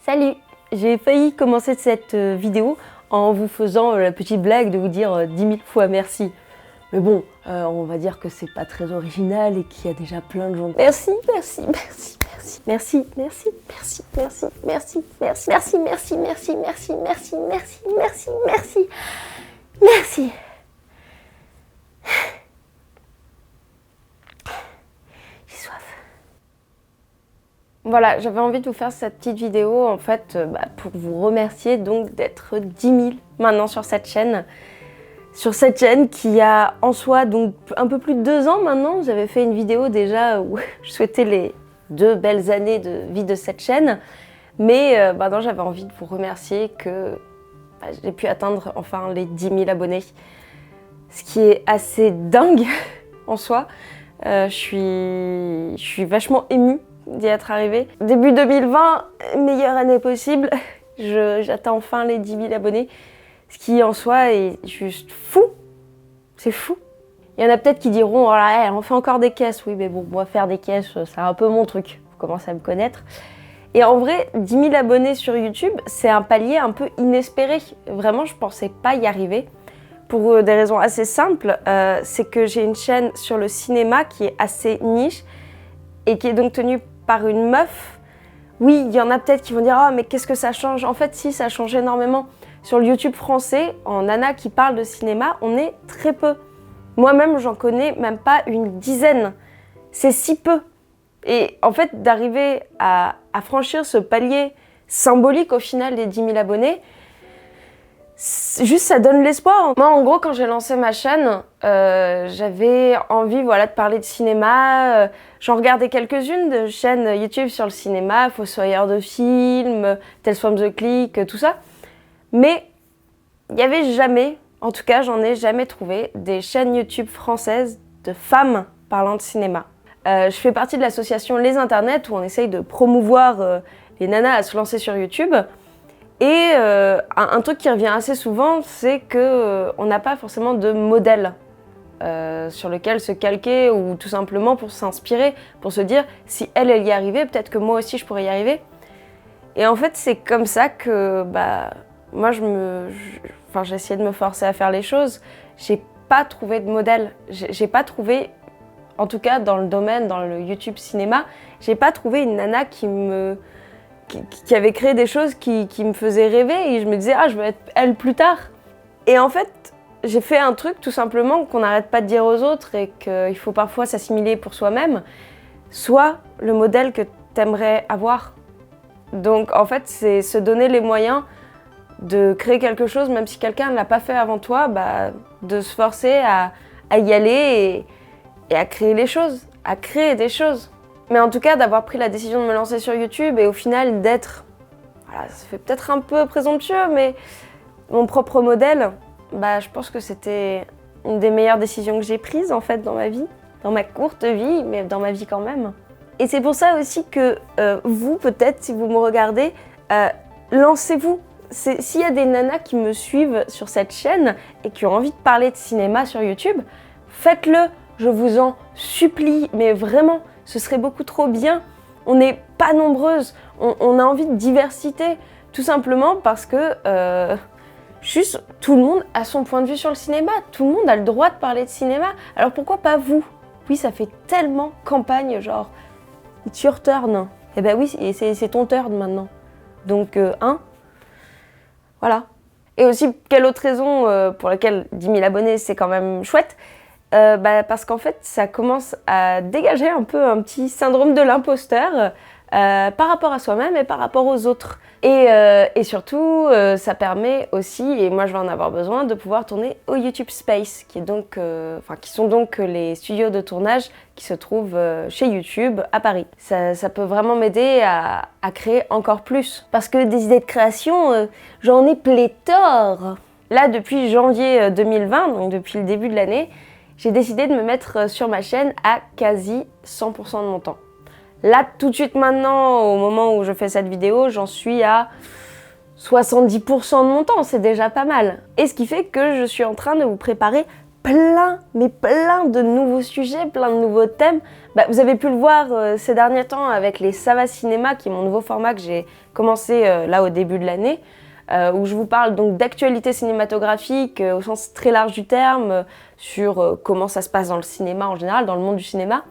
Salut! J'ai failli commencer cette vidéo en vous faisant la petite blague de vous dire 10 000 fois merci. Mais bon, on va dire que c'est pas très original et qu'il y a déjà plein de gens. Merci, merci, merci, merci, merci, merci, merci, merci, merci, merci, merci, merci, merci, merci, merci, merci, merci, merci, merci. J'ai soif. Voilà, j'avais envie de vous faire cette petite vidéo en fait pour vous remercier donc d'être 10 000 maintenant sur cette chaîne. Sur cette chaîne qui a en soi donc un peu plus de 2 ans maintenant. J'avais fait une vidéo déjà où je souhaitais les 2 belles années de vie de cette chaîne. Mais maintenant j'avais envie de vous remercier que j'ai pu atteindre enfin les 10 000 abonnés. Ce qui est assez dingue en soi. Je suis vachement émue d'y être arrivée. Début 2020, meilleure année possible. J'atteins enfin les 10 000 abonnés. Ce qui en soi est juste fou. C'est fou. Il y en a peut-être qui diront « Oh là, elle en fait encore des caisses ». Oui, mais bon, moi faire des caisses, c'est un peu mon truc. Vous commencez à me connaître. Et en vrai, 10 000 abonnés sur YouTube, c'est un palier un peu inespéré. Vraiment, je pensais pas y arriver. Pour des raisons assez simples, c'est que j'ai une chaîne sur le cinéma qui est assez niche et qui est donc tenue par une meuf. Oui, il y en a peut-être qui vont dire « Oh, mais qu'est-ce que ça change ?» En fait, si, ça change énormément. Sur le YouTube français, en nana qui parle de cinéma, on est très peu. Moi-même, j'en connais même pas une dizaine. C'est si peu. Et en fait, d'arriver à franchir ce palier symbolique au final des 10 000 abonnés, juste ça donne l'espoir. Moi, en gros, quand j'ai lancé ma chaîne, j'avais envie de parler de cinéma. J'en regardais quelques-unes de chaînes YouTube sur le cinéma, Fossoyeur de films, Tales from the Click, tout ça. Mais il n'y avait jamais, en tout cas j'en ai jamais trouvé, des chaînes YouTube françaises de femmes parlant de cinéma. Je fais partie de l'association Les Internets où on essaye de promouvoir les nanas à se lancer sur YouTube. Et un truc qui revient assez souvent, c'est qu'on n'a pas forcément de modèle sur lequel se calquer ou tout simplement pour s'inspirer, pour se dire si elle y arrivait, peut-être que moi aussi je pourrais y arriver. Et en fait c'est comme ça que moi, j'ai essayé de me forcer à faire les choses. J'ai pas trouvé de modèle. J'ai pas trouvé, en tout cas dans le domaine, dans le YouTube cinéma, j'ai pas trouvé une nana qui avait créé des choses qui me faisaient rêver et je me disais « Ah, je veux être elle plus tard ». Et en fait, j'ai fait un truc tout simplement qu'on n'arrête pas de dire aux autres et qu'il faut parfois s'assimiler pour soi-même. Sois le modèle que t'aimerais avoir. Donc en fait, c'est se donner les moyens de créer quelque chose, même si quelqu'un ne l'a pas fait avant toi, de se forcer à y aller et à créer les choses, à créer des choses. Mais en tout cas, d'avoir pris la décision de me lancer sur YouTube et au final d'être, voilà, ça fait peut-être un peu présomptueux, mais mon propre modèle, je pense que c'était une des meilleures décisions que j'ai prises en fait dans ma vie, dans ma courte vie, mais dans ma vie quand même. Et c'est pour ça aussi que vous, peut-être, si vous me regardez, lancez-vous. S'il y a des nanas qui me suivent sur cette chaîne et qui ont envie de parler de cinéma sur YouTube, faites-le, je vous en supplie, mais vraiment, ce serait beaucoup trop bien. On n'est pas nombreuses, on a envie de diversité, tout simplement parce que juste tout le monde a son point de vue sur le cinéma, tout le monde a le droit de parler de cinéma, alors pourquoi pas vous? Oui, ça fait tellement campagne, genre, it's your turn. Eh ben oui, c'est ton turn maintenant. Donc, voilà. Et aussi, quelle autre raison pour laquelle 10 000 abonnés, c'est quand même chouette, parce qu'en fait, ça commence à dégager un peu un petit syndrome de l'imposteur par rapport à soi-même et par rapport aux autres. Et surtout, ça permet aussi, et moi je vais en avoir besoin, de pouvoir tourner au YouTube Space, qui sont donc les studios de tournage qui se trouvent chez YouTube à Paris. Ça peut vraiment m'aider à créer encore plus. Parce que des idées de création, j'en ai pléthore. Là, depuis janvier 2020, donc depuis le début de l'année, j'ai décidé de me mettre sur ma chaîne à quasi 100% de mon temps. Là, tout de suite maintenant, au moment où je fais cette vidéo, j'en suis à 70% de mon temps, c'est déjà pas mal. Et ce qui fait que je suis en train de vous préparer plein de nouveaux sujets, plein de nouveaux thèmes. Vous avez pu le voir ces derniers temps avec les Ça va cinéma, qui est mon nouveau format que j'ai commencé là au début de l'année, où je vous parle donc d'actualité cinématographique au sens très large du terme, sur comment ça se passe dans le cinéma en général, dans le monde du cinéma.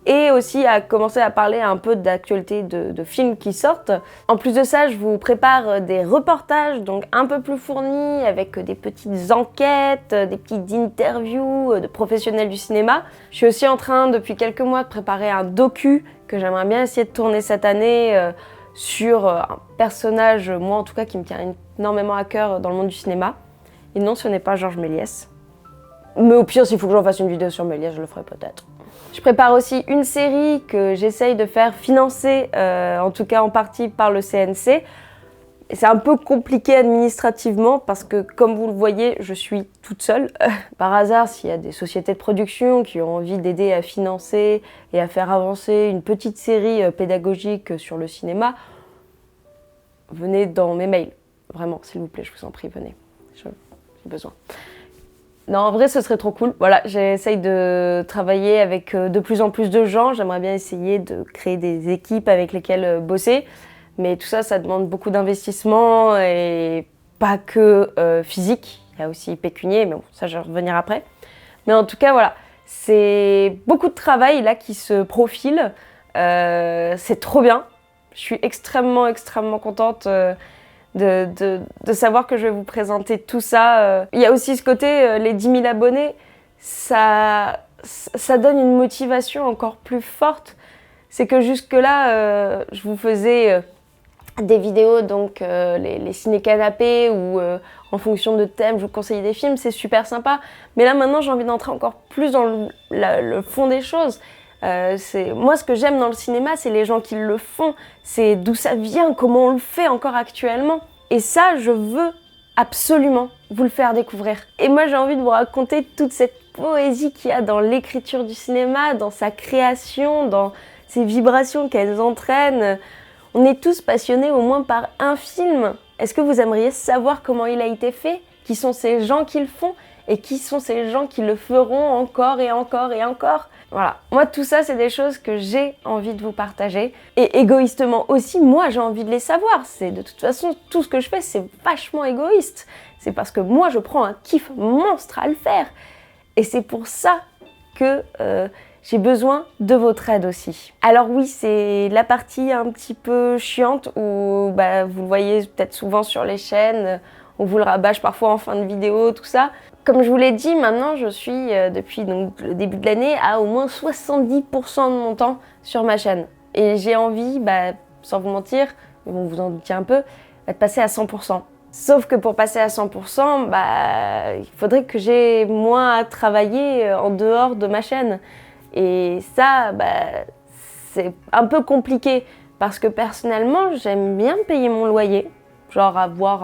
Et aussi à commencer à parler un peu d'actualité de films qui sortent. En plus de ça, je vous prépare des reportages donc un peu plus fournis, avec des petites enquêtes, des petites interviews de professionnels du cinéma. Je suis aussi en train, depuis quelques mois, de préparer un docu que j'aimerais bien essayer de tourner cette année sur un personnage, moi en tout cas, qui me tient énormément à cœur dans le monde du cinéma. Et non, ce n'est pas Georges Méliès. Mais au pire, s'il faut que j'en fasse une vidéo sur Méliès, je le ferai peut-être. Je prépare aussi une série que j'essaye de faire financer, en tout cas en partie par le CNC. C'est un peu compliqué administrativement parce que, comme vous le voyez, je suis toute seule. Par hasard, s'il y a des sociétés de production qui ont envie d'aider à financer et à faire avancer une petite série pédagogique sur le cinéma, venez dans mes mails. Vraiment, s'il vous plaît, je vous en prie, venez. J'ai besoin. Non, en vrai, ce serait trop cool. Voilà, j'essaye de travailler avec de plus en plus de gens. J'aimerais bien essayer de créer des équipes avec lesquelles bosser. Mais tout ça, ça demande beaucoup d'investissement et pas que physique. Il y a aussi pécunier, mais bon, ça, je vais revenir après. Mais en tout cas, voilà, c'est beaucoup de travail là qui se profile. C'est trop bien. Je suis extrêmement contente de savoir que je vais vous présenter tout ça. Il y a aussi ce côté, les 10 000 abonnés, ça donne une motivation encore plus forte. C'est que jusque-là, je vous faisais des vidéos, donc les ciné-canapés, où en fonction de thème, je vous conseille des films, c'est super sympa. Mais là, maintenant, j'ai envie d'entrer encore plus dans le fond des choses. Moi, ce que j'aime dans le cinéma, c'est les gens qui le font, c'est d'où ça vient, comment on le fait encore actuellement. Et ça, je veux absolument vous le faire découvrir. Et moi, j'ai envie de vous raconter toute cette poésie qu'il y a dans l'écriture du cinéma, dans sa création, dans ces vibrations qu'elles entraînent. On est tous passionnés au moins par un film. Est-ce que vous aimeriez savoir comment il a été fait? Qui sont ces gens qui le font? Et qui sont ces gens qui le feront encore et encore et encore? Voilà, moi tout ça c'est des choses que j'ai envie de vous partager. Et égoïstement aussi, moi j'ai envie de les savoir. C'est de toute façon, tout ce que je fais c'est vachement égoïste. C'est parce que moi je prends un kiff monstre à le faire. Et c'est pour ça que j'ai besoin de votre aide aussi. Alors oui, c'est la partie un petit peu chiante où vous le voyez peut-être souvent sur les chaînes, on vous le rabâche parfois en fin de vidéo, tout ça. Comme je vous l'ai dit, maintenant je suis depuis donc, le début de l'année à au moins 70% de mon temps sur ma chaîne. Et j'ai envie, sans vous mentir, mais bon, vous en doutiez un peu, de passer à 100%. Sauf que pour passer à 100%, il faudrait que j'ai moins à travailler en dehors de ma chaîne. Et ça, c'est un peu compliqué parce que personnellement, j'aime bien payer mon loyer, genre avoir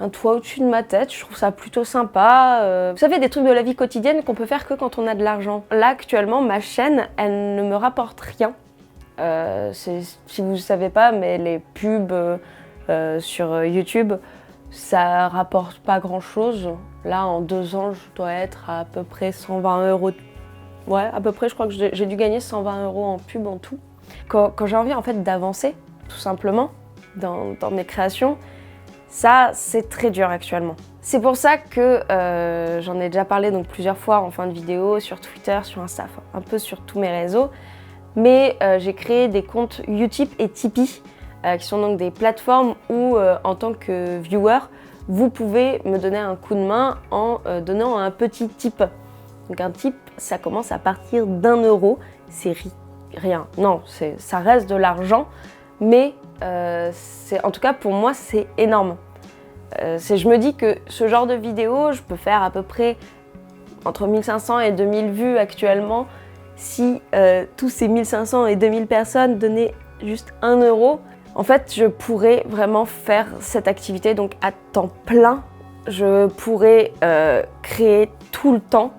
un toit au-dessus de ma tête, je trouve ça plutôt sympa. Vous savez, des trucs de la vie quotidienne qu'on peut faire que quand on a de l'argent. Là, actuellement, ma chaîne, elle ne me rapporte rien. Si vous ne savez pas, mais les pubs sur YouTube, ça rapporte pas grand-chose. Là, en 2 ans, je dois être à peu près 120 €. Ouais, à peu près, je crois que j'ai dû gagner 120 € en pub en tout. Quand j'ai envie, en fait, d'avancer, tout simplement, dans mes créations, ça, c'est très dur actuellement. C'est pour ça que j'en ai déjà parlé donc plusieurs fois en fin de vidéo, sur Twitter, sur Insta, un peu sur tous mes réseaux. Mais j'ai créé des comptes Utip et Tipeee, qui sont donc des plateformes où, en tant que viewer, vous pouvez me donner un coup de main en donnant un petit tip. Donc un tip, ça commence à partir d'1 €. C'est rien. Non, ça reste de l'argent, mais en tout cas pour moi c'est énorme. Je me dis que ce genre de vidéo, je peux faire à peu près entre 1500 et 2000 vues actuellement. Si tous ces 1500 et 2000 personnes donnaient juste 1 €, en fait je pourrais vraiment faire cette activité donc à temps plein. Je pourrais créer tout le temps.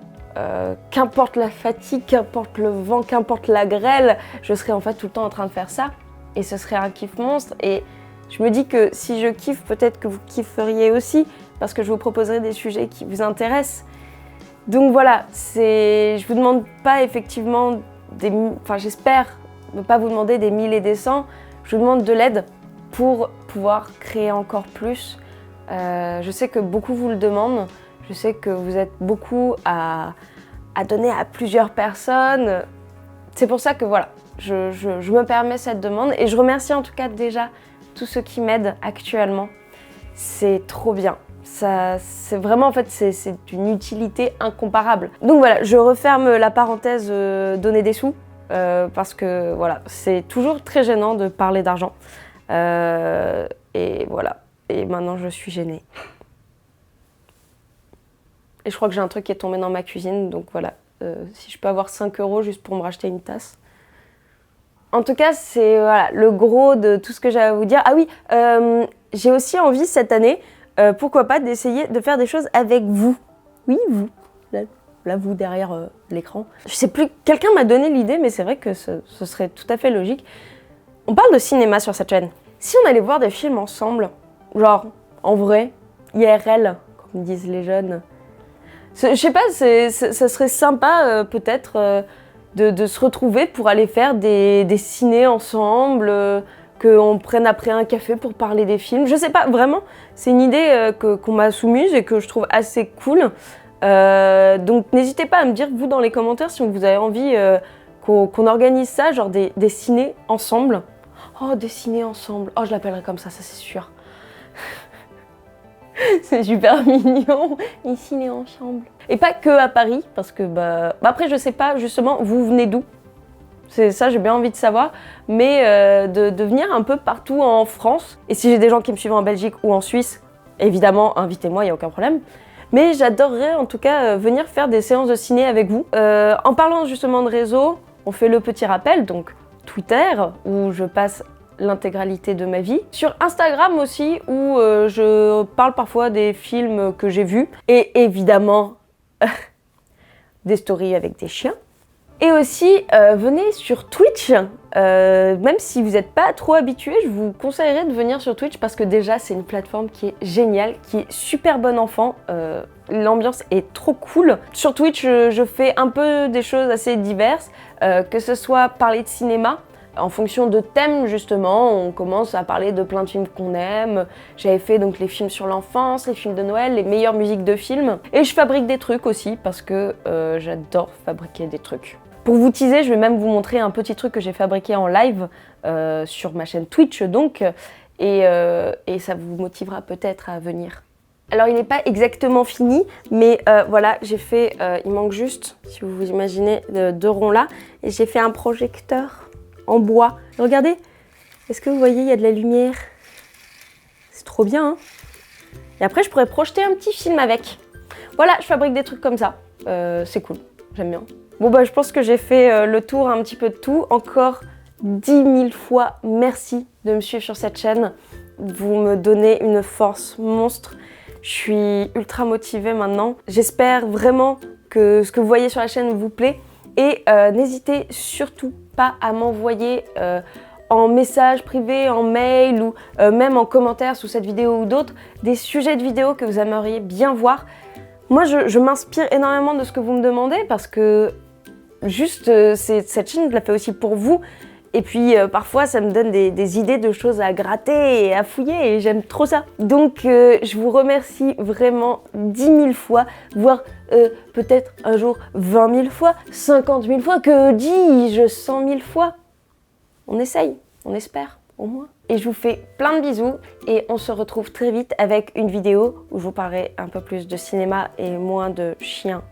Qu'importe la fatigue, qu'importe le vent, qu'importe la grêle, je serais en fait tout le temps en train de faire ça et ce serait un kiff monstre. Et je me dis que si je kiffe, peut-être que vous kifferiez aussi parce que je vous proposerai des sujets qui vous intéressent. Donc voilà, je vous demande pas effectivement j'espère ne pas vous demander des 1000 et des 100, je vous demande de l'aide pour pouvoir créer encore plus. Je sais que beaucoup vous le demandent, je sais que vous êtes beaucoup à donner à plusieurs personnes. C'est pour ça que voilà, je me permets cette demande et je remercie en tout cas déjà tous ceux qui m'aident actuellement. C'est trop bien. Ça, c'est vraiment en fait c'est d'une utilité incomparable. Donc voilà, je referme la parenthèse donner des sous parce que voilà, c'est toujours très gênant de parler d'argent. Et voilà, et maintenant je suis gênée. Et je crois que j'ai un truc qui est tombé dans ma cuisine, donc voilà, si je peux avoir 5 € juste pour me racheter une tasse. En tout cas, c'est voilà, le gros de tout ce que j'avais à vous dire. Ah oui, j'ai aussi envie cette année, pourquoi pas, d'essayer de faire des choses avec vous. Oui, vous. Là vous derrière l'écran. Je sais plus, quelqu'un m'a donné l'idée, mais c'est vrai que ce serait tout à fait logique. On parle de cinéma sur cette chaîne. Si on allait voir des films ensemble, genre en vrai, IRL, comme disent les jeunes, je sais pas, ça serait sympa peut-être de se retrouver pour aller faire des cinés ensemble, qu'on prenne après un café pour parler des films. Je sais pas, vraiment, c'est une idée qu'on m'a soumise et que je trouve assez cool. Donc n'hésitez pas à me dire, vous, dans les commentaires, si vous avez envie qu'on organise ça, genre des cinés ensemble. Oh, des cinés ensemble. Oh, je l'appellerai comme ça c'est sûr. C'est super mignon, les cinés ensemble. Et pas que à Paris, parce que après je sais pas, justement, vous venez d'où? C'est ça, j'ai bien envie de savoir, mais de venir un peu partout en France. Et si j'ai des gens qui me suivent en Belgique ou en Suisse, évidemment, invitez-moi, il n'y a aucun problème. Mais j'adorerais en tout cas venir faire des séances de ciné avec vous. En parlant justement de réseau, on fait le petit rappel, donc Twitter, où je passe l'intégralité de ma vie. Sur Instagram aussi, où je parle parfois des films que j'ai vus. Et évidemment, des stories avec des chiens. Et aussi, venez sur Twitch. Même si vous n'êtes pas trop habitué, je vous conseillerais de venir sur Twitch parce que déjà, c'est une plateforme qui est géniale, qui est super bon enfant. L'ambiance est trop cool. Sur Twitch, je fais un peu des choses assez diverses, que ce soit parler de cinéma. En fonction de thèmes, justement, on commence à parler de plein de films qu'on aime. J'avais fait donc les films sur l'enfance, les films de Noël, les meilleures musiques de films. Et je fabrique des trucs aussi parce que j'adore fabriquer des trucs. Pour vous teaser, je vais même vous montrer un petit truc que j'ai fabriqué en live sur ma chaîne Twitch donc, et ça vous motivera peut-être à venir. Alors il n'est pas exactement fini, mais voilà, j'ai fait, il manque juste, si vous vous imaginez, 2 ronds là, et j'ai fait un projecteur en bois. Regardez, est-ce que vous voyez, il y a de la lumière? C'est trop bien, hein? Et après, je pourrais projeter un petit film avec. Voilà, je fabrique des trucs comme ça. C'est cool, j'aime bien. Bon bah, je pense que j'ai fait le tour un petit peu de tout. Encore 10 000 fois merci de me suivre sur cette chaîne. Vous me donnez une force monstre. Je suis ultra motivée maintenant. J'espère vraiment que ce que vous voyez sur la chaîne vous plaît. Et n'hésitez surtout pas à m'envoyer en message privé, en mail ou même en commentaire sous cette vidéo ou d'autres, des sujets de vidéos que vous aimeriez bien voir. Moi, je m'inspire énormément de ce que vous me demandez parce que juste cette chaîne, je la fais aussi pour vous. Et puis parfois, ça me donne des idées de choses à gratter et à fouiller et j'aime trop ça. Donc je vous remercie vraiment 10 000 fois, voire peut-être un jour 20 000 fois, 50 000 fois, que dis-je, 100 000 fois. On essaye, on espère, au moins. Et je vous fais plein de bisous et on se retrouve très vite avec une vidéo où je vous parlerai un peu plus de cinéma et moins de chiens